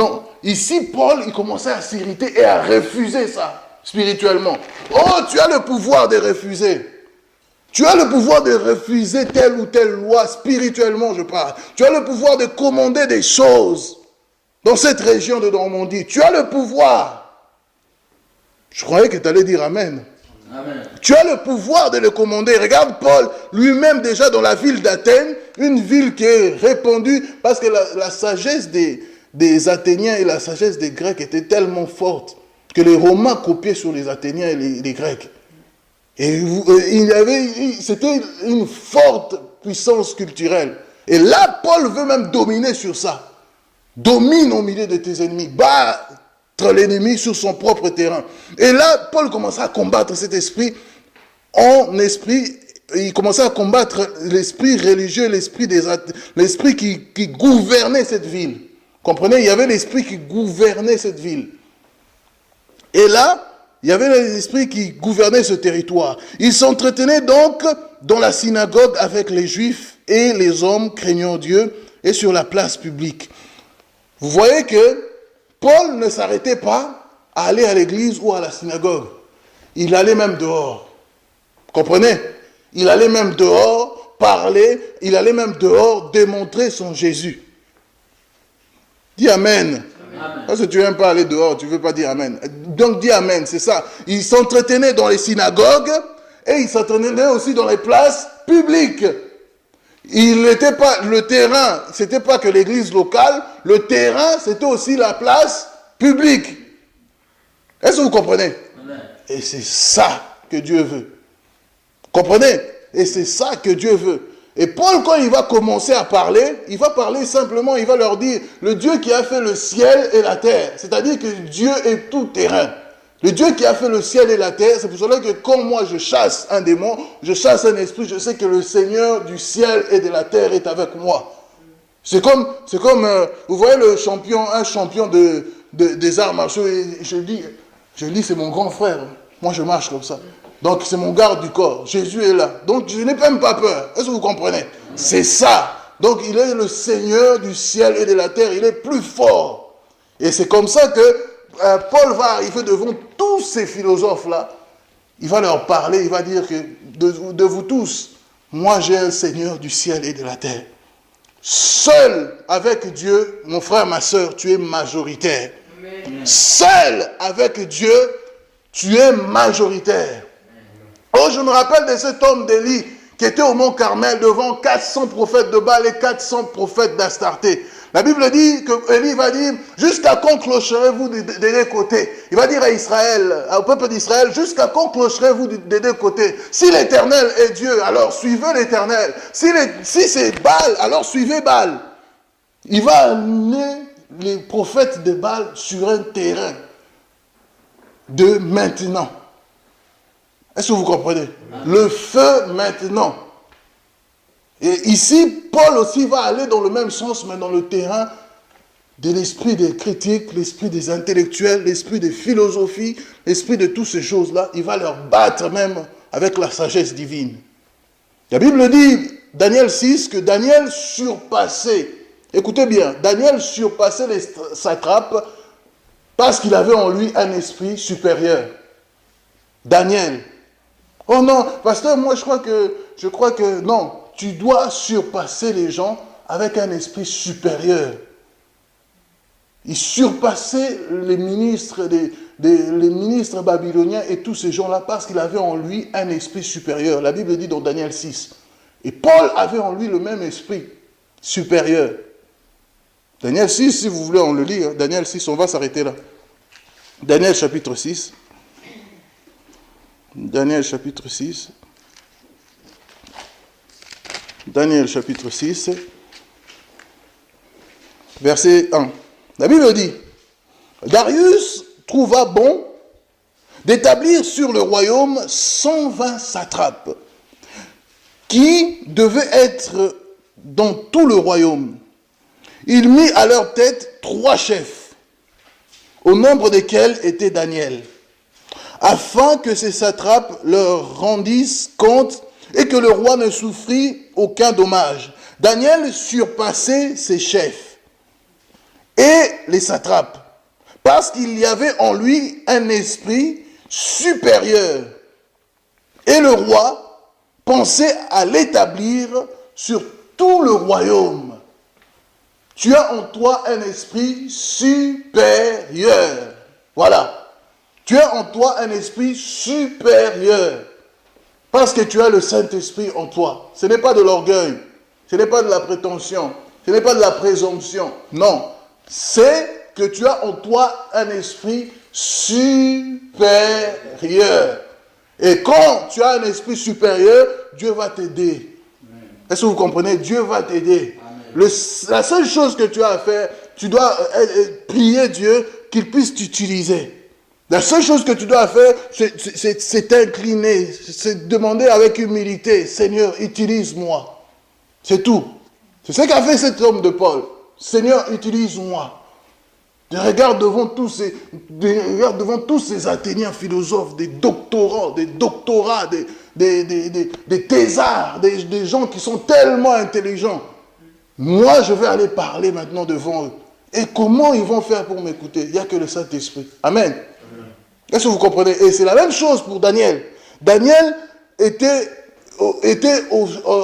Non, ici, Paul, il commençait à s'irriter et à refuser ça, spirituellement. Oh, tu as le pouvoir de refuser. Tu as le pouvoir de refuser telle ou telle loi, spirituellement, je parle. Tu as le pouvoir de commander des choses dans cette région de Normandie. Tu as le pouvoir. Je croyais que tu allais dire Amen. Amen. Tu as le pouvoir de le commander. Regarde Paul, lui-même déjà dans la ville d'Athènes, une ville qui est répandue parce que la sagesse des Athéniens et la sagesse des Grecs était tellement forte que les Romains copiaient sur les Athéniens et les Grecs. Et c'était une forte puissance culturelle. Et là, Paul veut même dominer sur ça. Domine au milieu de tes ennemis. Battre l'ennemi sur son propre terrain. Et là, Paul commençait à combattre cet esprit il commençait à combattre l'esprit religieux, l'esprit qui gouvernait cette ville. Comprenez? Il y avait l'esprit qui gouvernait cette ville. Et là, il y avait l'esprit qui gouvernait ce territoire. Il s'entretenait donc dans la synagogue avec les Juifs et les hommes craignant Dieu et sur la place publique. Vous voyez que Paul ne s'arrêtait pas à aller à l'église ou à la synagogue. Il allait même dehors. Comprenez? Il allait même dehors parler, il allait même dehors démontrer son Jésus. Dis Amen. Amen. Parce que tu n'aimes pas aller dehors, tu ne veux pas dire Amen. Donc dis Amen, c'est ça. Il s'entretenait dans les synagogues et il s'entretenait aussi dans les places publiques. Il n'était pas le terrain, c'était pas que l'église locale, le terrain, c'était aussi la place publique. Est-ce que vous comprenez? Amen. Et c'est ça que Dieu veut. Comprenez? Et c'est ça que Dieu veut. Et Paul, quand il va commencer à parler, il va parler simplement, il va leur dire, le Dieu qui a fait le ciel et la terre. C'est-à-dire que Dieu est tout terrain. Le Dieu qui a fait le ciel et la terre, c'est pour cela que quand moi je chasse un démon, je chasse un esprit, je sais que le Seigneur du ciel et de la terre est avec moi. C'est comme vous voyez un champion des arts martiaux, et je dis, c'est mon grand frère. Moi je marche comme ça. Donc c'est mon garde du corps. Jésus est là. Donc je n'ai même pas peur. Est-ce que vous comprenez? C'est ça. Donc il est le Seigneur du ciel et de la terre. Il est plus fort. Et c'est comme ça que Paul va arriver devant tous ces philosophes-là. Il va leur parler. Il va dire que de vous tous, moi j'ai un Seigneur du ciel et de la terre. Seul avec Dieu, mon frère, ma soeur, tu es majoritaire. Amen. Seul avec Dieu, tu es majoritaire. Oh, je me rappelle de cet homme d'Élie qui était au mont Carmel devant 400 prophètes de Baal et 400 prophètes d'Astarté. La Bible dit que Élie va dire, jusqu'à quand clocherez-vous des deux côtés? Il va dire à Israël, au peuple d'Israël, jusqu'à quand clocherez-vous des deux côtés? Si l'Éternel est Dieu, alors suivez l'Éternel. Si c'est Baal, alors suivez Baal. Il va amener les prophètes de Baal sur un terrain de maintenant. Est-ce que vous comprenez? Le feu maintenant. Et ici, Paul aussi va aller dans le même sens, mais dans le terrain de l'esprit des critiques, l'esprit des intellectuels, l'esprit des philosophies, l'esprit de toutes ces choses-là. Il va leur battre même avec la sagesse divine. La Bible dit, Daniel 6, que Daniel surpassait, écoutez bien, Daniel surpassait les satrapes parce qu'il avait en lui un esprit supérieur. Daniel. Oh non, pasteur, moi je crois que non, tu dois surpasser les gens avec un esprit supérieur. Il surpassait les ministres, les ministres babyloniens et tous ces gens-là parce qu'il avait en lui un esprit supérieur. La Bible dit dans Daniel 6. Et Paul avait en lui le même esprit supérieur. Daniel 6, si vous voulez, on le lit. Hein. Daniel 6, on va s'arrêter là. Daniel chapitre 6. Daniel chapitre 6. Daniel chapitre 6. Verset 1. La Bible dit, Darius trouva bon d'établir sur le royaume 120 satrapes qui devaient être dans tout le royaume. Il mit à leur tête 3 chefs, au nombre desquels était Daniel, afin que ces satrapes leur rendissent compte et que le roi ne souffrit aucun dommage. Daniel surpassait ses chefs et les satrapes, parce qu'il y avait en lui un esprit supérieur. Et le roi pensait à l'établir sur tout le royaume. Tu as en toi un esprit supérieur. Voilà. Tu as en toi un esprit supérieur. Parce que tu as le Saint-Esprit en toi. Ce n'est pas de l'orgueil. Ce n'est pas de la prétention. Ce n'est pas de la présomption. Non. C'est que tu as en toi un esprit supérieur. Et quand tu as un esprit supérieur, Dieu va t'aider. Est-ce que vous comprenez? Dieu va t'aider. La seule chose que tu as à faire, tu dois prier Dieu qu'il puisse t'utiliser. La seule chose que tu dois faire, c'est t'incliner, c'est demander avec humilité, Seigneur, utilise-moi. C'est tout. C'est ce qu'a fait cet homme de Paul. Seigneur, utilise-moi. Regarde devant tous ces Athéniens philosophes, des doctorats, des thésards, des gens qui sont tellement intelligents. Moi, je vais aller parler maintenant devant eux. Et comment ils vont faire pour m'écouter? Il n'y a que le Saint-Esprit. Amen. Est-ce que vous comprenez? Et c'est la même chose pour Daniel. Daniel était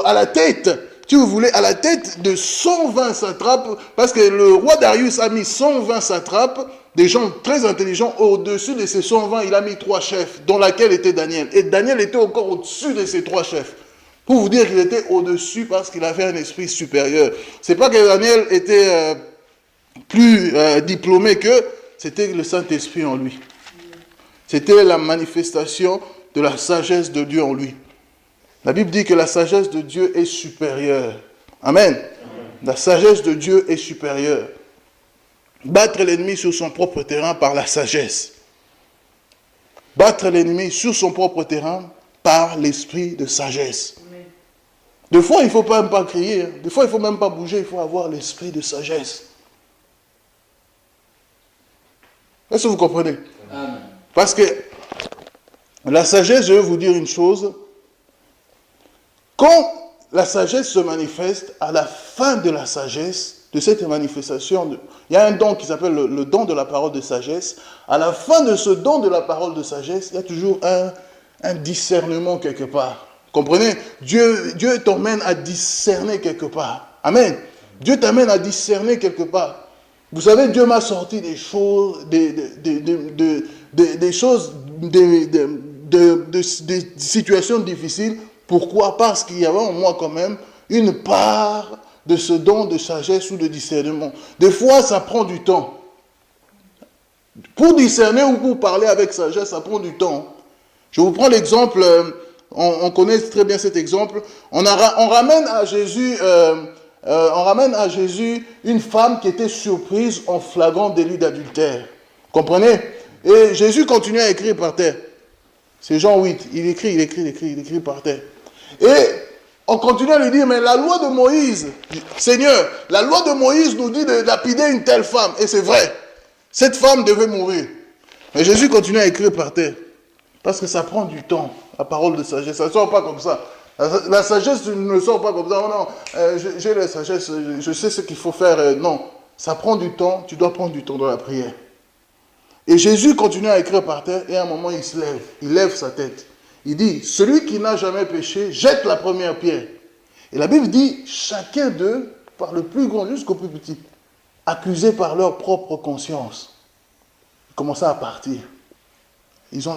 à la tête, si vous voulez, à la tête de 120 satrapes, parce que le roi Darius a mis 120 satrapes, des gens très intelligents. Au-dessus de ces 120, il a mis 3 chefs, dont laquelle était Daniel. Et Daniel était encore au-dessus de ces 3 chefs. Pour vous dire qu'il était au-dessus parce qu'il avait un esprit supérieur. C'est pas que Daniel était plus diplômé qu'eux, c'était le Saint-Esprit en lui. C'était la manifestation de la sagesse de Dieu en lui. La Bible dit que la sagesse de Dieu est supérieure. Amen. Amen. La sagesse de Dieu est supérieure. Battre l'ennemi sur son propre terrain par la sagesse. Battre l'ennemi sur son propre terrain par l'esprit de sagesse. Amen. Des fois, il ne faut même pas crier. Des fois, il ne faut même pas bouger. Il faut avoir l'esprit de sagesse. Est-ce que vous comprenez? Amen. Parce que la sagesse, je vais vous dire une chose. Quand la sagesse se manifeste, à la fin de la sagesse, de cette manifestation, il y a un don qui s'appelle le don de la parole de sagesse. À la fin de ce don de la parole de sagesse, il y a toujours un discernement quelque part. Comprenez? Dieu t'emmène à discerner quelque part. Amen. Dieu t'amène à discerner quelque part. Vous savez, Dieu m'a sorti des choses, des choses, des situations difficiles. Pourquoi? Parce qu'il y avait en moi quand même une part de ce don de sagesse ou de discernement. Des fois, ça prend du temps. Pour discerner ou pour parler avec sagesse, ça prend du temps. Je vous prends l'exemple, on connaît très bien cet exemple. On ramène à Jésus une femme qui était surprise en flagrant délit d'adultère. Comprenez? Et Jésus continue à écrire par terre. C'est Jean 8. Il écrit par terre. Et on continue à lui dire, mais la loi de Moïse, Seigneur, la loi de Moïse nous dit de lapider une telle femme. Et c'est vrai. Cette femme devait mourir. Mais Jésus continue à écrire par terre. Parce que ça prend du temps, la parole de sagesse. Ça ne sort pas comme ça. La sagesse ne sort pas comme ça. Oh non, j'ai la sagesse, je sais ce qu'il faut faire. Non, ça prend du temps. Tu dois prendre du temps dans la prière. Et Jésus continue à écrire par terre et à un moment il se lève. Il lève sa tête. Il dit, celui qui n'a jamais péché, jette la première pierre. Et la Bible dit, chacun d'eux, par le plus grand jusqu'au plus petit, accusés par leur propre conscience, ils commençaient à partir. Ils ont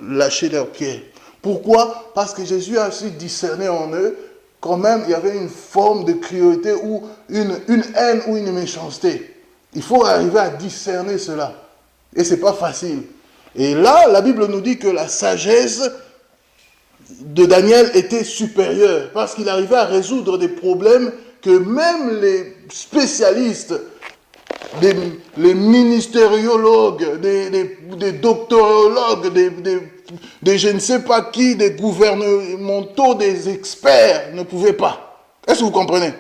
lâché leurs pierres. Pourquoi? Parce que Jésus a su discerner en eux, quand même, il y avait une forme de cruauté ou une haine ou une méchanceté. Il faut arriver à discerner cela. Et ce n'est pas facile. Et là, la Bible nous dit que la sagesse de Daniel était supérieure parce qu'il arrivait à résoudre des problèmes que même les spécialistes, les ministériologues, des doctorologues, des je ne sais pas qui, des gouvernementaux, des experts ne pouvaient pas. Est-ce que vous comprenez?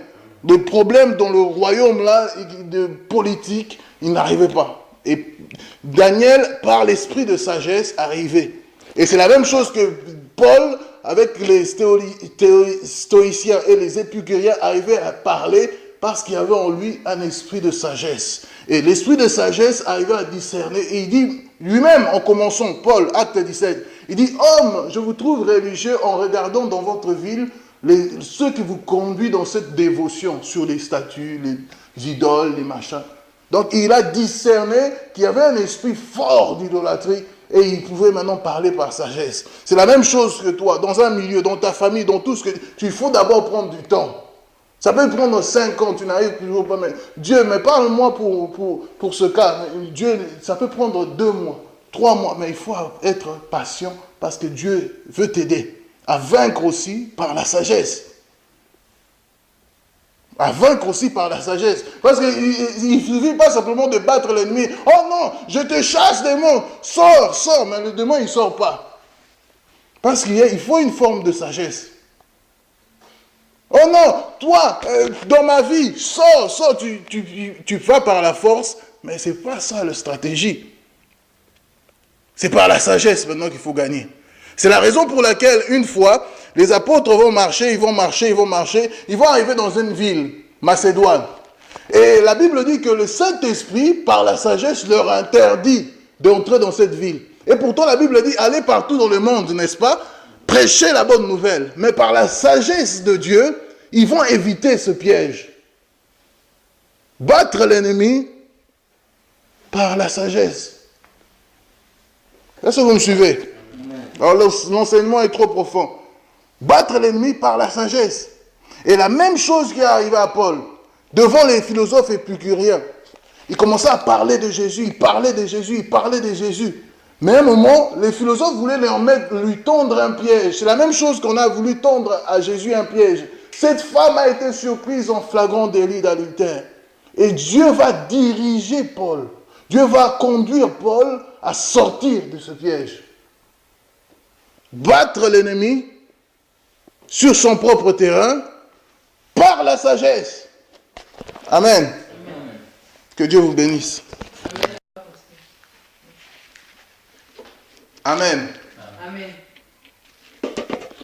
Des problèmes dans le royaume là, de politique, ils n'arrivaient pas. Et Daniel, par l'esprit de sagesse, arrivait. Et c'est la même chose que Paul, avec les stoïciens et les épicuriens, arrivait à parler Parce qu'il y avait en lui un esprit de sagesse. Et l'esprit de sagesse arrivait à discerner. Et il dit, lui-même, en commençant, Paul, acte 17, il dit, homme, je vous trouve religieux en regardant dans votre ville ceux qui vous conduisent dans cette dévotion sur les statues, les idoles, les machins. Donc il a discerné qu'il y avait un esprit fort d'idolâtrie et il pouvait maintenant parler par sagesse. C'est la même chose que toi, dans un milieu, dans ta famille, dans tout ce que... Il faut d'abord prendre du temps. Ça peut prendre 5 ans, tu n'arrives toujours pas. Mais Dieu, mais parle-moi pour ce cas. Dieu, ça peut prendre 2 mois, 3 mois, mais il faut être patient parce que Dieu veut t'aider à vaincre aussi par la sagesse. À vaincre aussi par la sagesse. Parce qu'il ne suffit pas simplement de battre l'ennemi. Oh non, je te chasse, démon. Sors. Mais le démon, il ne sort pas. Parce qu'il faut une forme de sagesse. Oh non, toi, dans ma vie, sors, tu vas par la force. Mais ce n'est pas ça la stratégie. C'est par la sagesse maintenant qu'il faut gagner. C'est la raison pour laquelle, une fois, les apôtres vont marcher, ils vont arriver dans une ville, Macédoine. Et la Bible dit que le Saint-Esprit, par la sagesse, leur interdit d'entrer dans cette ville. Et pourtant, la Bible dit, allez partout dans le monde, n'est-ce pas? Prêchez la bonne nouvelle. Mais par la sagesse de Dieu, ils vont éviter ce piège. Battre l'ennemi par la sagesse. Est-ce que vous me suivez? Alors l'enseignement est trop profond. Battre l'ennemi par la sagesse. Et la même chose qui est arrivée à Paul, devant les philosophes épicuriens. Il commençait à parler de Jésus, il parlait de Jésus. Mais à un moment, les philosophes voulaient lui tendre un piège. C'est la même chose qu'on a voulu tendre à Jésus un piège. Cette femme a été surprise en flagrant délit d'adultère. Et Dieu va diriger Paul. Dieu va conduire Paul à sortir de ce piège. Battre l'ennemi sur son propre terrain par la sagesse. Amen. Amen. Que Dieu vous bénisse. Amen. Amen.